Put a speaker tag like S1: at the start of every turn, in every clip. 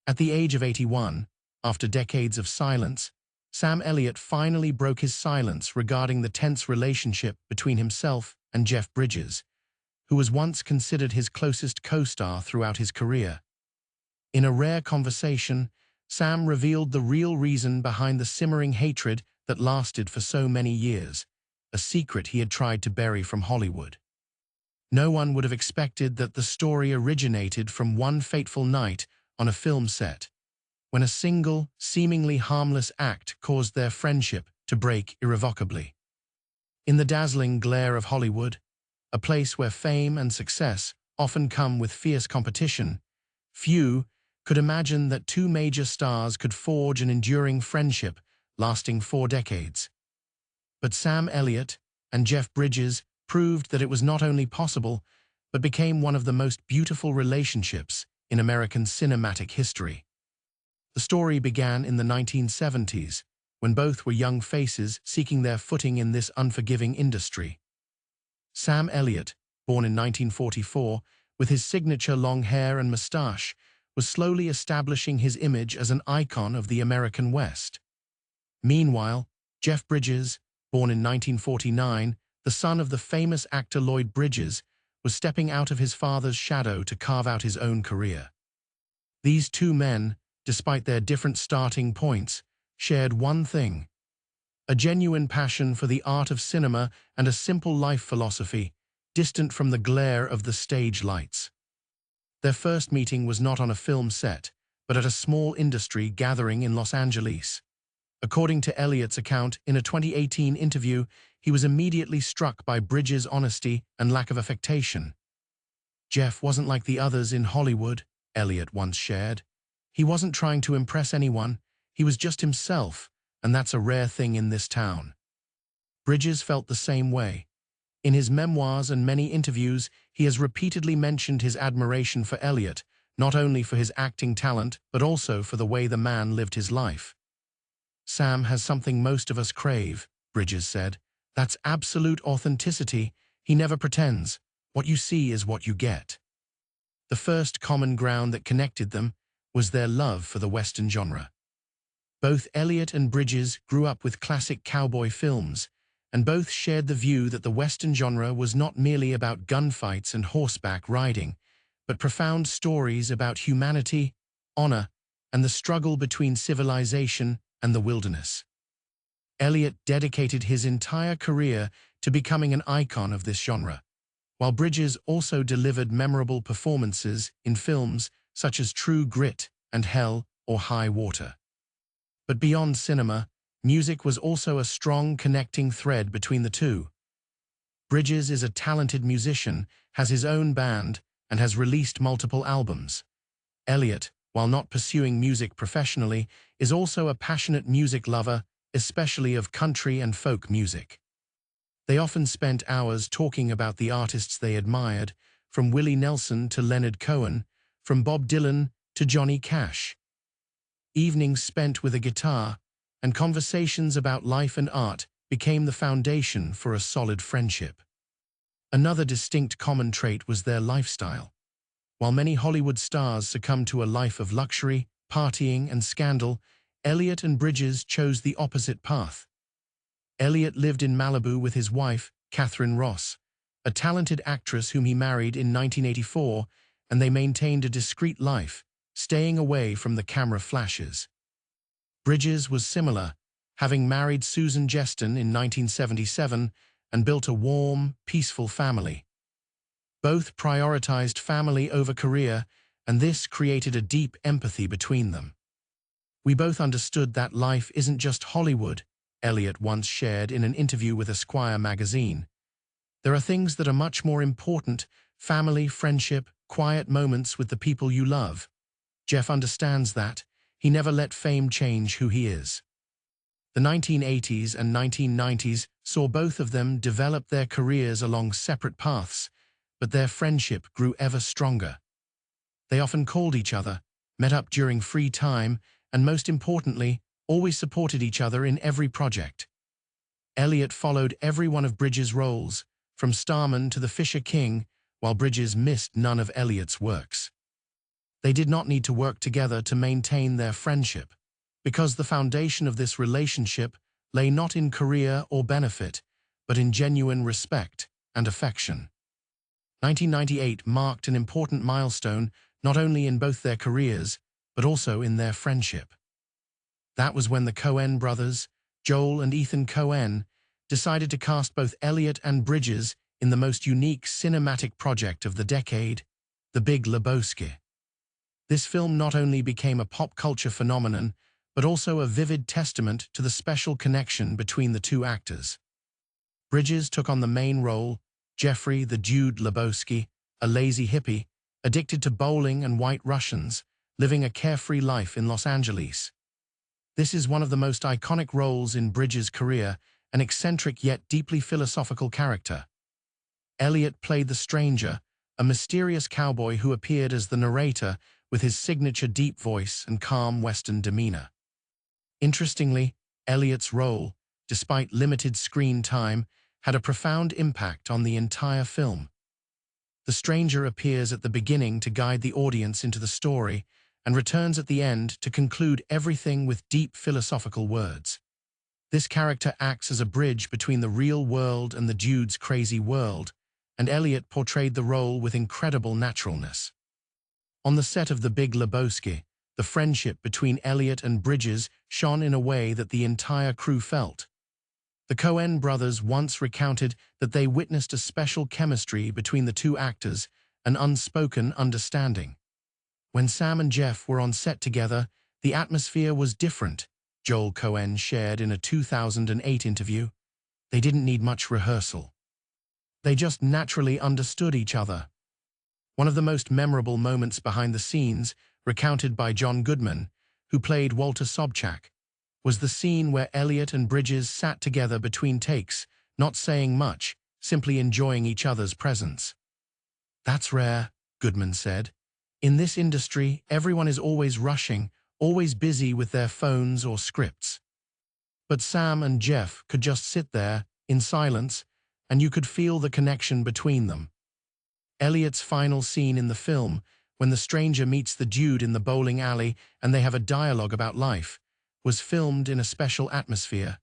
S1: At the age of 81, after decades of silence, Sam Elliott finally broke his silence regarding the tense relationship between himself and Jeff Bridges, who was once considered his closest co-star throughout his career. In a rare conversation, Sam revealed the real reason behind the simmering hatred that lasted for so many years, a secret he had tried to bury from Hollywood. No one would have expected that the story originated from one fateful night on a film set, when a single, seemingly harmless act caused their friendship to break irrevocably. In the dazzling glare of Hollywood, a place where fame and success often come with fierce competition, few could imagine that two major stars could forge an enduring friendship lasting 4 decades. But Sam Elliott and Jeff Bridges proved that it was not only possible, but became one of the most beautiful relationships in American cinematic history. The story began in the 1970s, when both were young faces seeking their footing in this unforgiving industry. Sam Elliott, born in 1944, with his signature long hair and mustache, was slowly establishing his image as an icon of the American West. Meanwhile, Jeff Bridges, born in 1949, the son of the famous actor Lloyd Bridges, was stepping out of his father's shadow to carve out his own career. These two men, despite their different starting points, shared one thing: a genuine passion for the art of cinema and a simple life philosophy, distant from the glare of the stage lights. Their first meeting was not on a film set, but at a small industry gathering in Los Angeles. According to Elliott's account, in a 2018 interview, he was immediately struck by Bridges' honesty and lack of affectation. "Jeff wasn't like the others in Hollywood," Elliott once shared. "He wasn't trying to impress anyone. He was just himself, and that's a rare thing in this town." Bridges felt the same way. In his memoirs and many interviews, he has repeatedly mentioned his admiration for Elliott, not only for his acting talent, but also for the way the man lived his life. "Sam has something most of us crave," Bridges said. "That's absolute authenticity. He never pretends. What you see is what you get." The first common ground that connected them was their love for the Western genre. Both Elliott and Bridges grew up with classic cowboy films, and both shared the view that the Western genre was not merely about gunfights and horseback riding, but profound stories about humanity, honor, and the struggle between civilization and the wilderness. Elliott dedicated his entire career to becoming an icon of this genre, while Bridges also delivered memorable performances in films such as True Grit and Hell or High Water. But beyond cinema, music was also a strong connecting thread between the two. Bridges is a talented musician, has his own band, and has released multiple albums. Elliott, while not pursuing music professionally, is also a passionate music lover, especially of country and folk music. They often spent hours talking about the artists they admired, from Willie Nelson to Leonard Cohen, from Bob Dylan to Johnny Cash. Evenings spent with a guitar and conversations about life and art became the foundation for a solid friendship. Another distinct common trait was their lifestyle. While many Hollywood stars succumbed to a life of luxury, partying, and scandal, Elliott and Bridges chose the opposite path. Elliott lived in Malibu with his wife, Catherine Ross, a talented actress whom he married in 1984, and they maintained a discreet life, staying away from the camera flashes. Bridges was similar, having married Susan Geston in 1977 and built a warm, peaceful family. Both prioritized family over career, and this created a deep empathy between them. "We both understood that life isn't just Hollywood," Elliott once shared in an interview with Esquire magazine. "There are things that are much more important: family, friendship, quiet moments with the people you love. Jeff understands that. He never let fame change who he is." The 1980s and 1990s saw both of them develop their careers along separate paths, but their friendship grew ever stronger. They often called each other, met up during free time, and most importantly, always supported each other in every project. Elliott followed every one of Bridges' roles, from Starman to The Fisher King, while Bridges missed none of Elliott's works. They did not need to work together to maintain their friendship, because the foundation of this relationship lay not in career or benefit, but in genuine respect and affection. 1998 marked an important milestone not only in both their careers, but also in their friendship. That was when the Coen brothers, Joel and Ethan Coen, decided to cast both Elliott and Bridges in the most unique cinematic project of the decade, The Big Lebowski. This film not only became a pop culture phenomenon, but also a vivid testament to the special connection between the two actors. Bridges took on the main role, Jeffrey the Dude Lebowski, a lazy hippie, addicted to bowling and white Russians, living a carefree life in Los Angeles. This is one of the most iconic roles in Bridges' career, an eccentric yet deeply philosophical character. Elliott played the stranger, a mysterious cowboy who appeared as the narrator with his signature deep voice and calm Western demeanor. Interestingly, Elliott's role, despite limited screen time, had a profound impact on the entire film. The stranger appears at the beginning to guide the audience into the story and returns at the end to conclude everything with deep philosophical words. This character acts as a bridge between the real world and the dude's crazy world, and Elliott portrayed the role with incredible naturalness. On the set of The Big Lebowski, the friendship between Elliott and Bridges shone in a way that the entire crew felt. The Coen brothers once recounted that they witnessed a special chemistry between the two actors, an unspoken understanding. When Sam and Jeff were on set together, the atmosphere was different, Joel Coen shared in a 2008 interview. They didn't need much rehearsal. They just naturally understood each other. One of the most memorable moments behind the scenes, recounted by John Goodman, who played Walter Sobchak, was the scene where Elliott and Bridges sat together between takes, not saying much, simply enjoying each other's presence. "That's rare," Goodman said. "In this industry, everyone is always rushing, always busy with their phones or scripts. But Sam and Jeff could just sit there, in silence, and you could feel the connection between them." Elliott's final scene in the film, when the stranger meets the dude in the bowling alley and they have a dialogue about life, was filmed in a special atmosphere.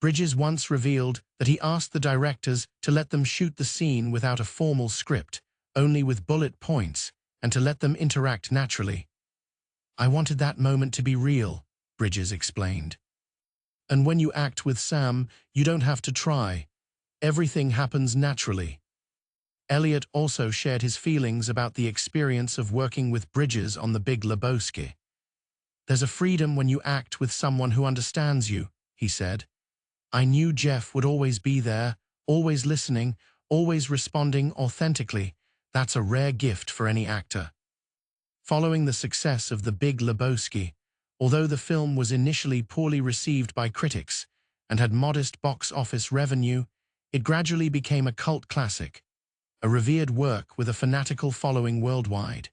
S1: Bridges once revealed that he asked the directors to let them shoot the scene without a formal script, only with bullet points, and to let them interact naturally. "I wanted that moment to be real," Bridges explained. "And when you act with Sam, you don't have to try. Everything happens naturally." Elliott also shared his feelings about the experience of working with Bridges on The Big Lebowski. "There's a freedom when you act with someone who understands you," he said. "I knew Jeff would always be there, always listening, always responding authentically. That's a rare gift for any actor." Following the success of The Big Lebowski, although the film was initially poorly received by critics and had modest box office revenue, it gradually became a cult classic, a revered work with a fanatical following worldwide.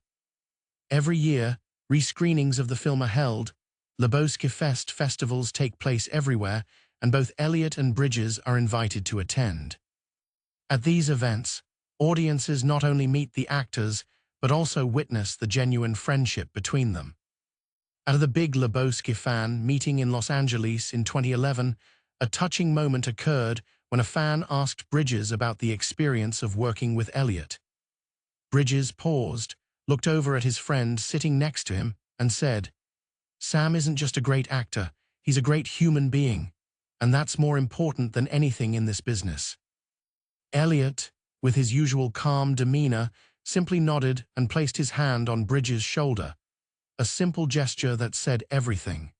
S1: Every year, rescreenings of the film are held, Lebowski Fest festivals take place everywhere, and both Elliott and Bridges are invited to attend. At these events, audiences not only meet the actors, but also witness the genuine friendship between them. At the Big Lebowski fan meeting in Los Angeles in 2011, a touching moment occurred when a fan asked Bridges about the experience of working with Elliott. Bridges paused, looked over at his friend sitting next to him, and said, "Sam isn't just a great actor, he's a great human being, and that's more important than anything in this business." Elliott, with his usual calm demeanor, simply nodded and placed his hand on Bridges' shoulder, a simple gesture that said everything.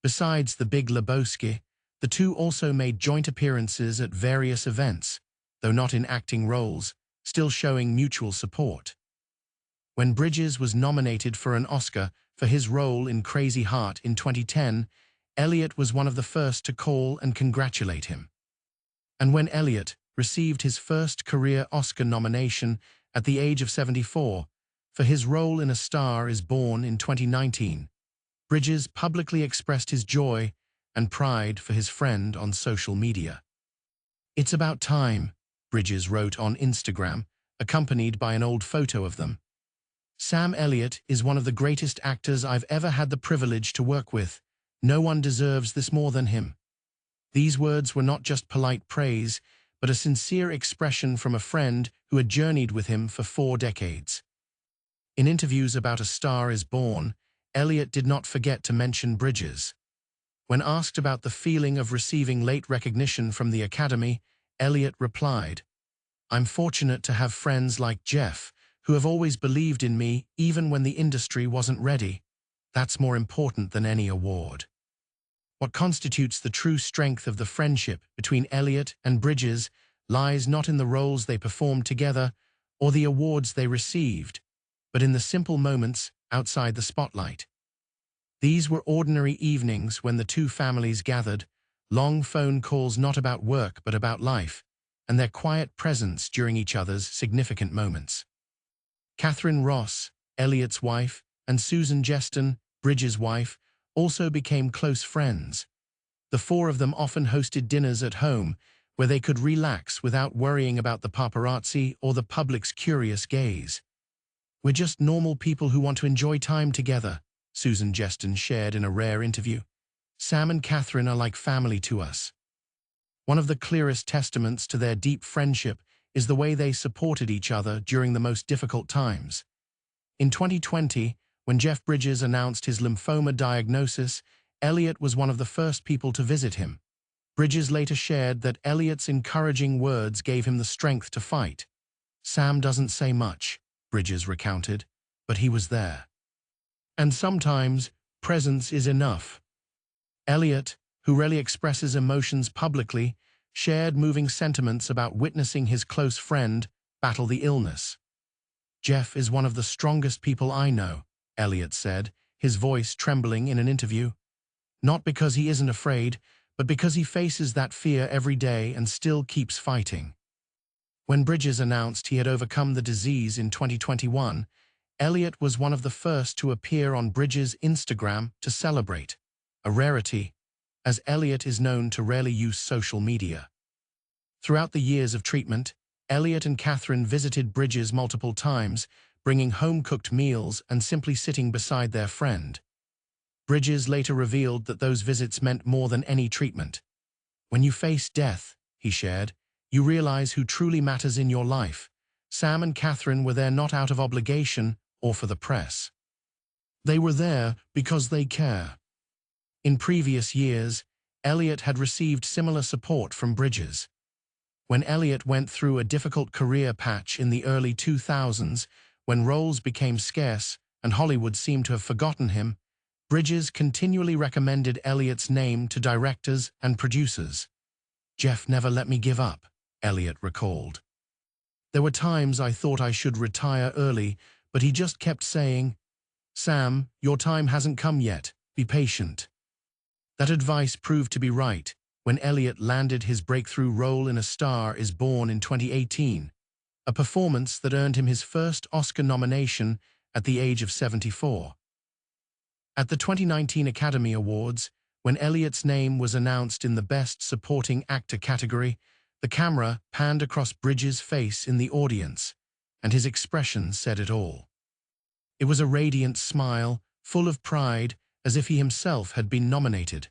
S1: Besides The Big Lebowski, the two also made joint appearances at various events, though not in acting roles, still showing mutual support. When Bridges was nominated for an Oscar for his role in Crazy Heart in 2010, Elliott was one of the first to call and congratulate him. And when Elliott received his first career Oscar nomination at the age of 74 for his role in A Star Is Born in 2019, Bridges publicly expressed his joy and pride for his friend on social media. "It's about time," Bridges wrote on Instagram, accompanied by an old photo of them. Sam Elliott is one of the greatest actors I've ever had the privilege to work with. No one deserves this more than him. These words were not just polite praise, but a sincere expression from a friend who had journeyed with him for 4 decades. In interviews about A Star is Born, Elliott did not forget to mention Bridges. When asked about the feeling of receiving late recognition from the Academy, Elliott replied, "I'm fortunate to have friends like Jeff, who have always believed in me even when the industry wasn't ready. That's more important than any award." What constitutes the true strength of the friendship between Elliott and Bridges lies not in the roles they performed together or the awards they received, but in the simple moments outside the spotlight. These were ordinary evenings when the two families gathered, long phone calls not about work but about life, and their quiet presence during each other's significant moments. Catherine Ross, Elliott's wife, and Susan Geston, Bridges' wife, also became close friends. The 4 of them often hosted dinners at home where they could relax without worrying about the paparazzi or the public's curious gaze. "We're just normal people who want to enjoy time together," Susan Geston shared in a rare interview. "Sam and Catherine are like family to us." One of the clearest testaments to their deep friendship is the way they supported each other during the most difficult times. In 2020, when Jeff Bridges announced his lymphoma diagnosis, Elliott was one of the first people to visit him. Bridges later shared that Elliott's encouraging words gave him the strength to fight. "Sam doesn't say much," Bridges recounted, "but he was there. And sometimes, presence is enough." Elliott, who rarely expresses emotions publicly, shared moving sentiments about witnessing his close friend battle the illness. "Jeff is one of the strongest people I know," Elliott said, his voice trembling in an interview. "Not because he isn't afraid, but because he faces that fear every day and still keeps fighting." When Bridges announced he had overcome the disease in 2021, Elliott was one of the first to appear on Bridges' Instagram to celebrate, a rarity, as Elliott is known to rarely use social media. Throughout the years of treatment, Elliott and Catherine visited Bridges multiple times, bringing home-cooked meals and simply sitting beside their friend. Bridges later revealed that those visits meant more than any treatment. "When you face death," he shared, "you realize who truly matters in your life. Sam and Catherine were there not out of obligation or for the press. They were there because they care." In previous years, Elliott had received similar support from Bridges. When Elliott went through a difficult career patch in the early 2000s, when roles became scarce and Hollywood seemed to have forgotten him, Bridges continually recommended Elliott's name to directors and producers. "Jeff never let me give up," Elliott recalled. "There were times I thought I should retire early, but he just kept saying, 'Sam, your time hasn't come yet. Be patient.'" That advice proved to be right when Elliott landed his breakthrough role in A Star is Born in 2018, a performance that earned him his first Oscar nomination at the age of 74. At the 2019 Academy Awards, when Elliott's name was announced in the Best Supporting Actor category, the camera panned across Bridges' face in the audience, and his expression said it all. It was a radiant smile, full of pride, as if he himself had been nominated.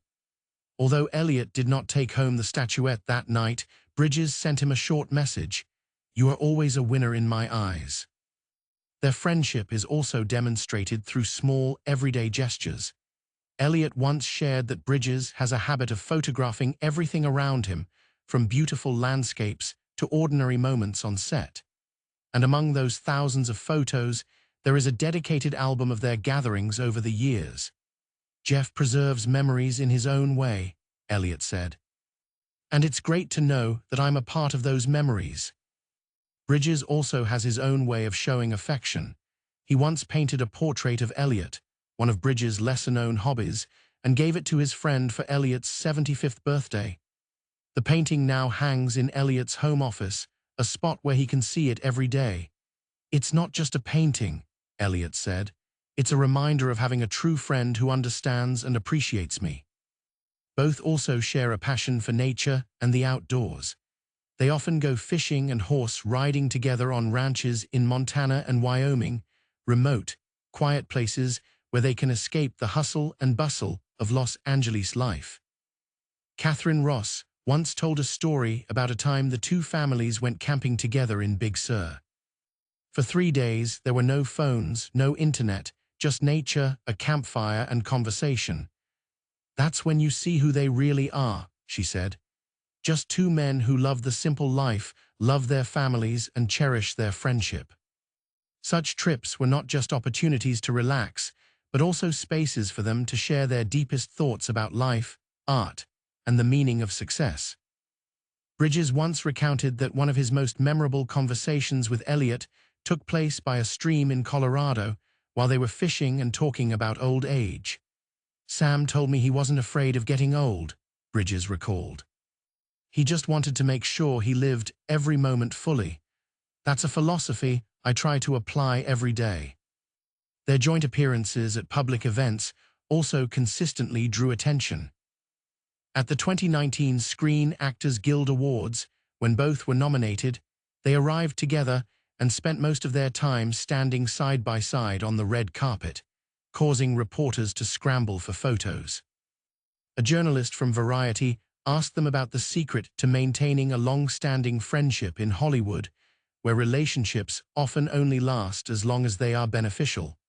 S1: Although Elliott did not take home the statuette that night, Bridges sent him a short message: "You are always a winner in my eyes." Their friendship is also demonstrated through small, everyday gestures. Elliott once shared that Bridges has a habit of photographing everything around him, from beautiful landscapes to ordinary moments on set. And among those thousands of photos, there is a dedicated album of their gatherings over the years. "Jeff preserves memories in his own way," Elliott said. "And it's great to know that I'm a part of those memories." Bridges also has his own way of showing affection. He once painted a portrait of Elliott, one of Bridges' lesser-known hobbies, and gave it to his friend for Elliott's 75th birthday. The painting now hangs in Elliott's home office, a spot where he can see it every day. "It's not just a painting," Elliott said. "It's a reminder of having a true friend who understands and appreciates me." Both also share a passion for nature and the outdoors. They often go fishing and horse riding together on ranches in Montana and Wyoming, remote, quiet places where they can escape the hustle and bustle of Los Angeles life. Catherine Ross once told a story about a time the two families went camping together in Big Sur. For 3 days, there were no phones, no internet, just nature, a campfire, and conversation. "That's when you see who they really are," she said. "Just two men who love the simple life, love their families, and cherish their friendship." Such trips were not just opportunities to relax, but also spaces for them to share their deepest thoughts about life, art, and the meaning of success. Bridges once recounted that one of his most memorable conversations with Elliott took place by a stream in Colorado while they were fishing and talking about old age. "Sam told me he wasn't afraid of getting old," Bridges recalled. "He just wanted to make sure he lived every moment fully. That's a philosophy I try to apply every day." Their joint appearances at public events also consistently drew attention. At the 2019 Screen Actors Guild Awards, when both were nominated, they arrived together and spent most of their time standing side by side on the red carpet, causing reporters to scramble for photos. A journalist from Variety asked them about the secret to maintaining a long-standing friendship in Hollywood, where relationships often only last as long as they are beneficial.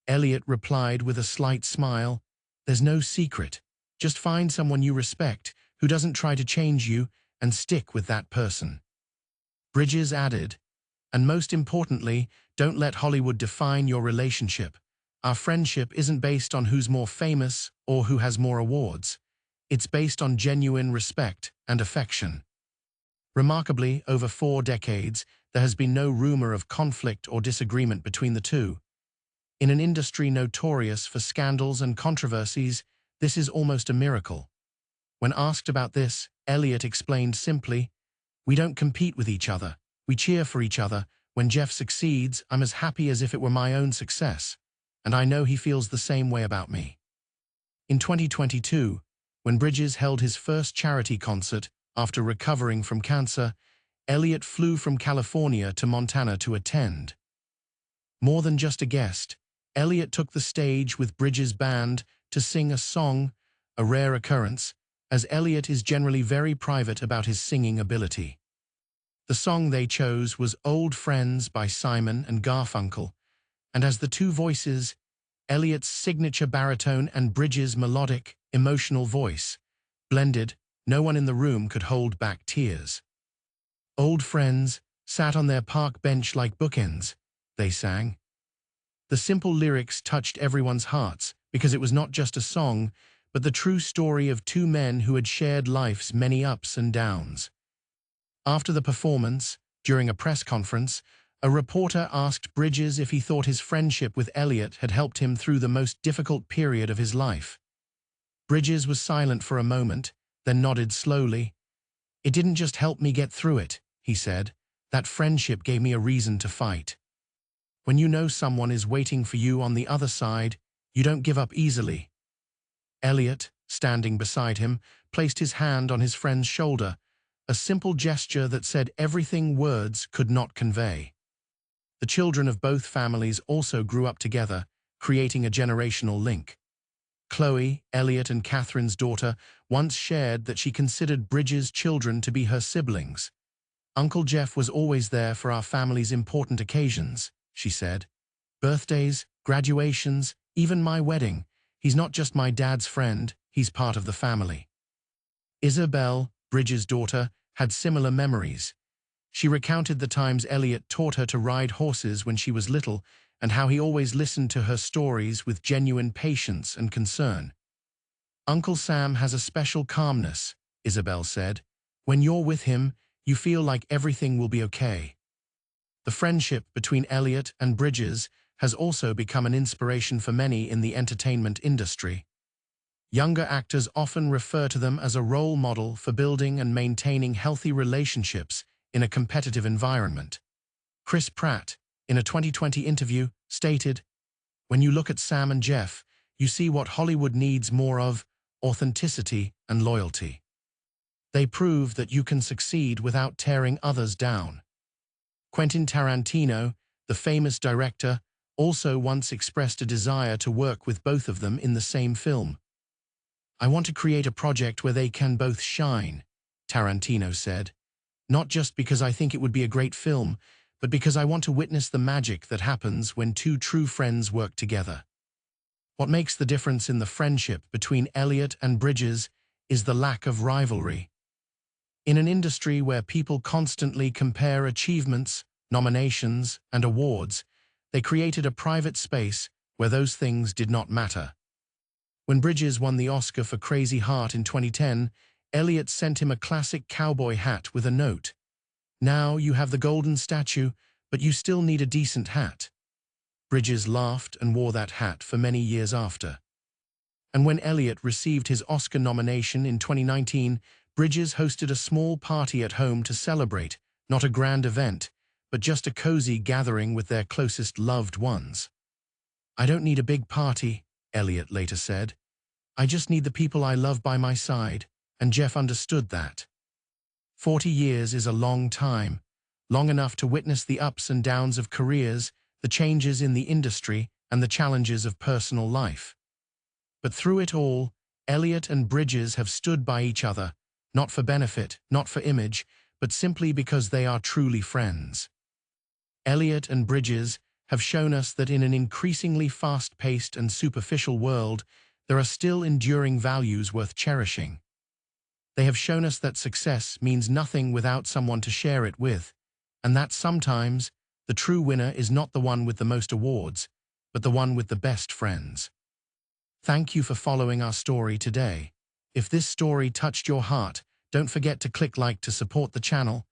S1: Elliott replied with a slight smile, "There's no secret. Just find someone you respect, who doesn't try to change you, and stick with that person." Bridges added, "And most importantly, don't let Hollywood define your relationship. Our friendship isn't based on who's more famous or who has more awards. It's based on genuine respect and affection." Remarkably, over 4 decades, there has been no rumor of conflict or disagreement between the two. In an industry notorious for scandals and controversies, this is almost a miracle. When asked about this, Elliott explained simply, "We don't compete with each other. We cheer for each other. When Jeff succeeds, I'm as happy as if it were my own success. And I know he feels the same way about me." In 2022, when Bridges held his first charity concert after recovering from cancer, Elliott flew from California to Montana to attend. More than just a guest, Elliott took the stage with Bridges' band to sing a song, a rare occurrence, as Elliott is generally very private about his singing ability. The song they chose was "Old Friends" by Simon and Garfunkel, and as the two voices, Elliott's signature baritone and Bridges' melodic, emotional voice, blended, no one in the room could hold back tears. "Old friends sat on their park bench like bookends," they sang. The simple lyrics touched everyone's hearts because it was not just a song, but the true story of two men who had shared life's many ups and downs. After the performance, during a press conference, a reporter asked Bridges if he thought his friendship with Elliott had helped him through the most difficult period of his life. Bridges was silent for a moment, then nodded slowly. "It didn't just help me get through it," he said. "That friendship gave me a reason to fight." When you know someone is waiting for you on the other side, you don't give up easily. Elliott, standing beside him, placed his hand on his friend's shoulder, a simple gesture that said everything words could not convey. The children of both families also grew up together, creating a generational link. Chloe, Elliott and Catherine's daughter, once shared that she considered Bridges' children to be her siblings. "Uncle Jeff was always there for our family's important occasions," she said. "Birthdays, graduations, even my wedding. He's not just my dad's friend, he's part of the family." Isabel, Bridges' daughter, had similar memories. She recounted the times Elliott taught her to ride horses when she was little and how he always listened to her stories with genuine patience and concern. "Uncle Sam has a special calmness," Isabel said. "When you're with him, you feel like everything will be okay." The friendship between Elliott and Bridges has also become an inspiration for many in the entertainment industry. Younger actors often refer to them as a role model for building and maintaining healthy relationships in a competitive environment. Chris Pratt, in a 2020 interview, stated, "When you look at Sam and Jeff, you see what Hollywood needs more of: authenticity and loyalty. They prove that you can succeed without tearing others down." Quentin Tarantino, the famous director, also once expressed a desire to work with both of them in the same film. "I want to create a project where they can both shine," Tarantino said. "Not just because I think it would be a great film, but because I want to witness the magic that happens when two true friends work together." What makes the difference in the friendship between Elliott and Bridges is the lack of rivalry. In an industry where people constantly compare achievements, nominations, and awards, they created a private space where those things did not matter. When Bridges won the Oscar for Crazy Heart in 2010, Elliott sent him a classic cowboy hat with a note. "Now you have the golden statue, but you still need a decent hat." Bridges laughed and wore that hat for many years after. And when Elliott received his Oscar nomination in 2019, Bridges hosted a small party at home to celebrate, not a grand event, but just a cozy gathering with their closest loved ones. "I don't need a big party," Elliott later said. "I just need the people I love by my side," and Jeff understood that. 40 years is a long time, long enough to witness the ups and downs of careers, the changes in the industry, and the challenges of personal life. But through it all, Elliott and Bridges have stood by each other, not for benefit, not for image, but simply because they are truly friends. Elliott and Bridges have shown us that in an increasingly fast-paced and superficial world, there are still enduring values worth cherishing. They have shown us that success means nothing without someone to share it with, and that sometimes the true winner is not the one with the most awards, but the one with the best friends. Thank you for following our story today. If this story touched your heart, don't forget to click like to support the channel.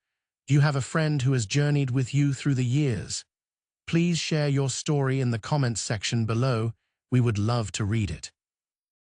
S1: Do you have a friend who has journeyed with you through the years? Please share your story in the comments section below. We would love to read it.